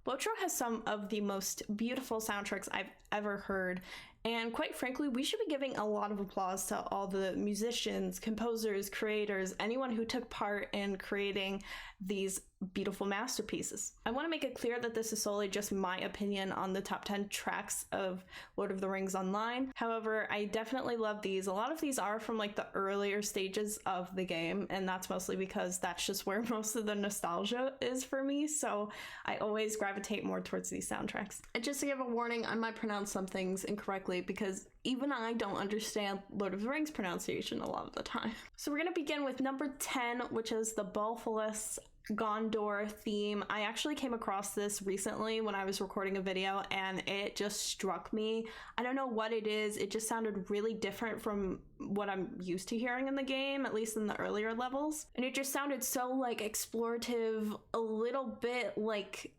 LOTRO has some of the most beautiful soundtracks I've ever heard, and quite frankly, we should be giving a lot of applause to all the musicians, composers, creators, anyone who took part in creating these beautiful masterpieces. I want to make it clear that this is solely just my opinion on the top 10 tracks of Lord of the Rings Online. However, I definitely love these. A lot of these are from like the earlier stages of the game, and that's mostly because that's just where most of the nostalgia is for me, so I always gravitate more towards these soundtracks. And just to give a warning, I might pronounce some things incorrectly because even I don't understand Lord of the Rings pronunciation a lot of the time. So we're gonna begin with number 10, which is the Balfalus Gondor theme. I actually came across this recently when I was recording a video and it just struck me. I don't know what it is. It just sounded really different from what I'm used to hearing in the game, at least in the earlier levels. And it just sounded so like explorative, a little bit like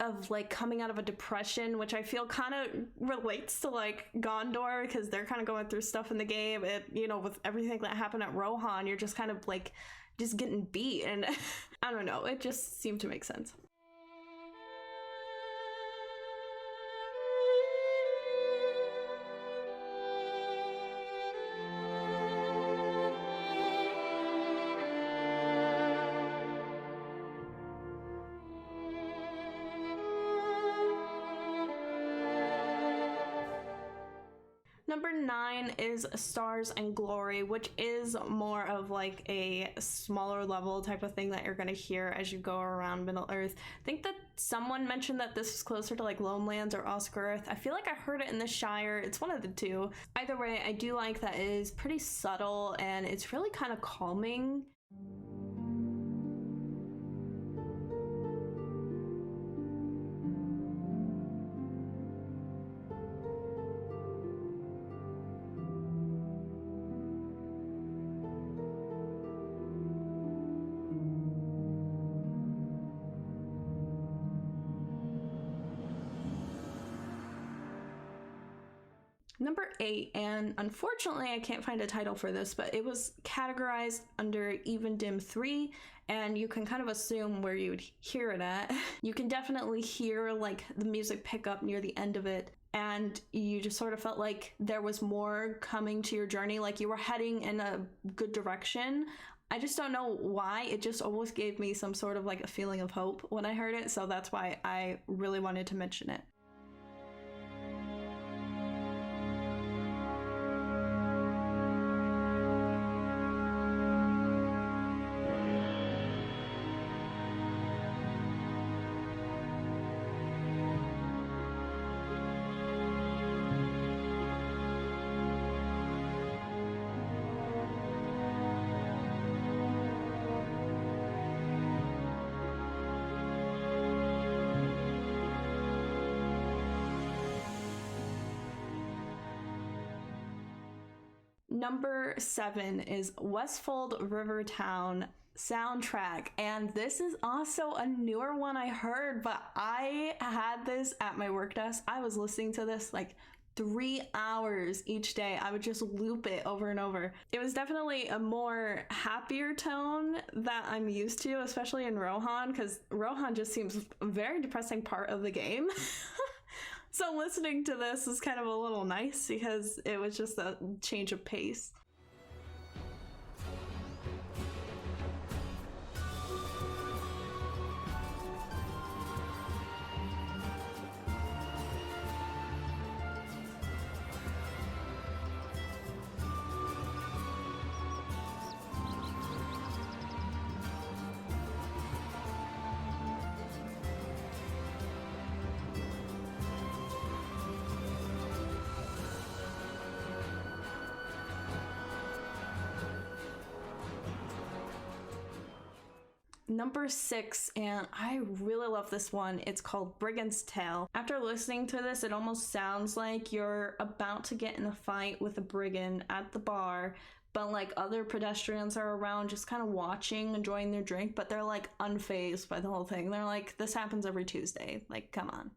coming out of a depression, which I feel kind of relates to like Gondor because they're kind of going through stuff in the game. You know, with everything that happened at Rohan, you're just kind of like just getting beat, and I don't know, it just seemed to make sense. Number 9 is Stars and Glory, which is more of like a smaller level type of thing that you're going to hear as you go around Middle Earth. I think that someone mentioned that this is closer to like Lonelands or Oscaroth. I feel like I heard it in the Shire. It's one of the two. Either way, I do like that it is pretty subtle and it's really kind of calming. Number 8, and unfortunately I can't find a title for this, but it was categorized under Even Dim 3, and you can kind of assume where you would hear it at. You can definitely hear like the music pick up near the end of it, and you just sort of felt like there was more coming to your journey, like you were heading in a good direction. I just don't know why, it just always gave me some sort of like a feeling of hope when I heard it, so that's why I really wanted to mention it. Number 7 is Westfold Rivertown soundtrack, and this is also a newer one I heard, but I had this at my work desk. I was listening to this like 3 hours each day. I would just loop it over and over. It was definitely a more happier tone that I'm used to, especially in Rohan, because Rohan just seems a very depressing part of the game. So listening to this is kind of a little nice because it was just a change of pace. Number 6, and I really love this one. It's called Brigand's Tale. After listening to this, it almost sounds like you're about to get in a fight with a brigand at the bar, but like other pedestrians are around just kind of watching, enjoying their drink, but they're like unfazed by the whole thing. They're like, this happens every Tuesday. Like, come on.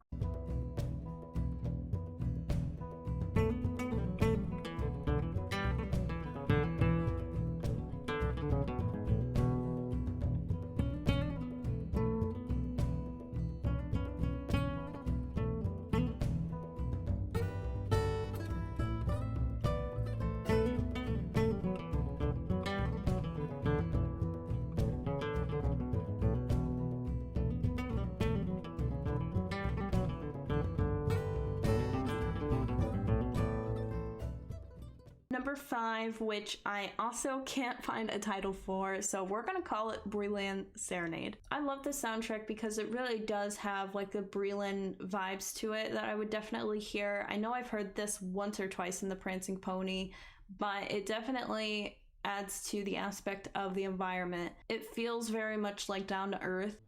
Number 5, which I also can't find a title for, so we're gonna call it Breland Serenade. I love the soundtrack because it really does have like the Breland vibes to it that I would definitely hear. I know I've heard this once or twice in the Prancing Pony, but it definitely adds to the aspect of the environment. It feels very much like down to earth.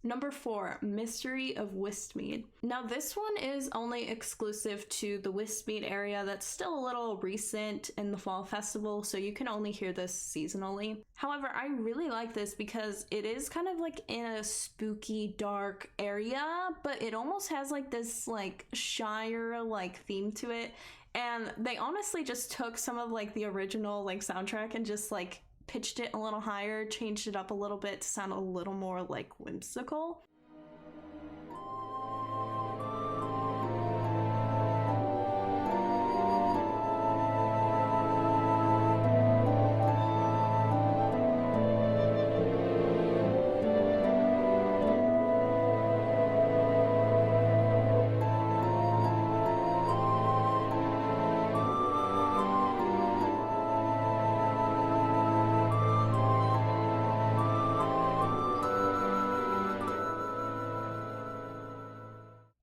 Number 4, Mystery of Wistmead. Now this one is only exclusive to the Wistmead area that's still a little recent in the fall festival, so you can only hear this seasonally. However, I really like this because it is kind of like in a spooky, dark area, but it almost has like this like Shire like theme to it. And they honestly just took some of like the original like soundtrack and just like pitched it a little higher, changed it up a little bit to sound a little more like whimsical.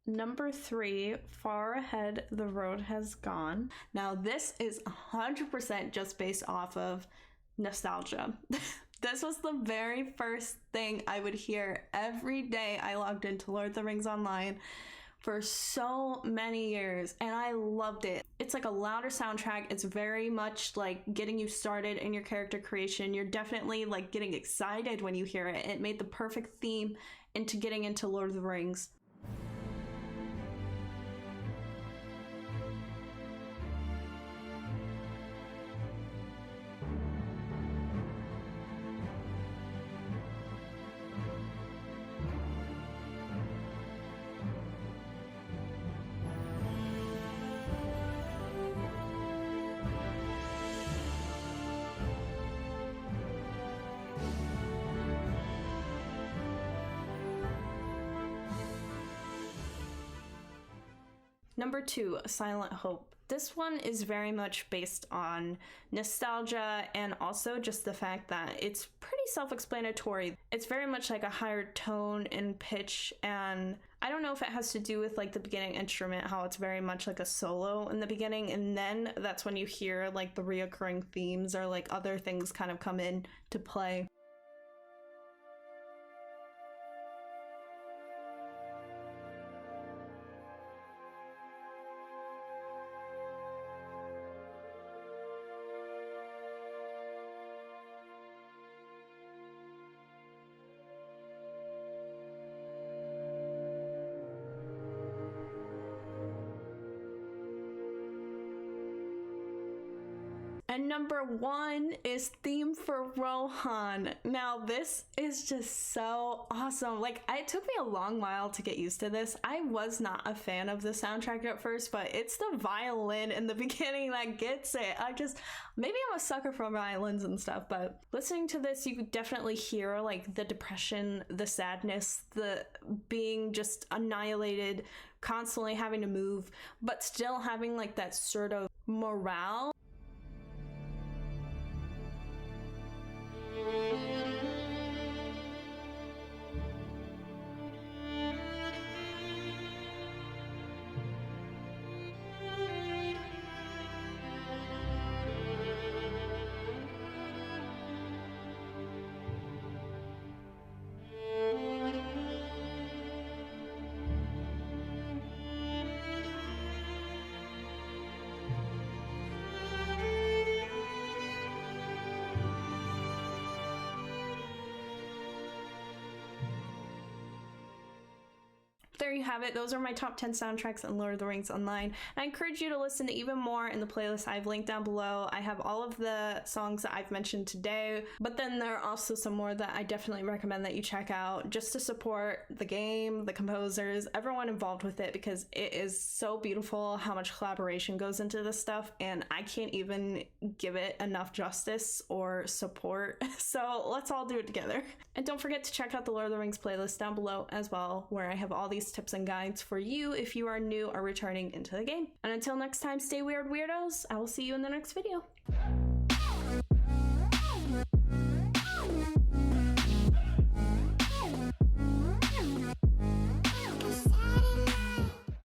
Number 3, Far Ahead the Road Has Gone. Now this is 100% just based off of nostalgia. This was the very first thing I would hear every day I logged into Lord of the Rings Online for so many years, and I loved it. It's like a louder soundtrack. It's very much like getting you started in your character creation. You're definitely like getting excited when you hear it. It made the perfect theme into getting into Lord of the Rings. Number 2, Silent Hope. This one is very much based on nostalgia and also just the fact that it's pretty self-explanatory. It's very much like a higher tone and pitch, and I don't know if it has to do with like the beginning instrument, how it's very much like a solo in the beginning, and then that's when you hear like the reoccurring themes or like other things kind of come in to play. And number 1 is Theme for Rohan. Now this is just so awesome. Like, it took me a long while to get used to this. I was not a fan of the soundtrack at first, but it's the violin in the beginning that gets it. Maybe I'm a sucker for violins and stuff, but listening to this, you could definitely hear like the depression, the sadness, the being just annihilated, constantly having to move, but still having like that sort of morale. you have it. Those are my top 10 soundtracks in Lord of the Rings Online. And I encourage you to listen to even more in the playlist I've linked down below. I have all of the songs that I've mentioned today, but then there are also some more that I definitely recommend that you check out just to support the game, the composers, everyone involved with it, because it is so beautiful how much collaboration goes into this stuff, and I can't even give it enough justice or support. So let's all do it together. And don't forget to check out the Lord of the Rings playlist down below as well, where I have all these tips and guides for you if you are new or returning into the game. And until next time, stay weird, weirdos. I will see you in the next video.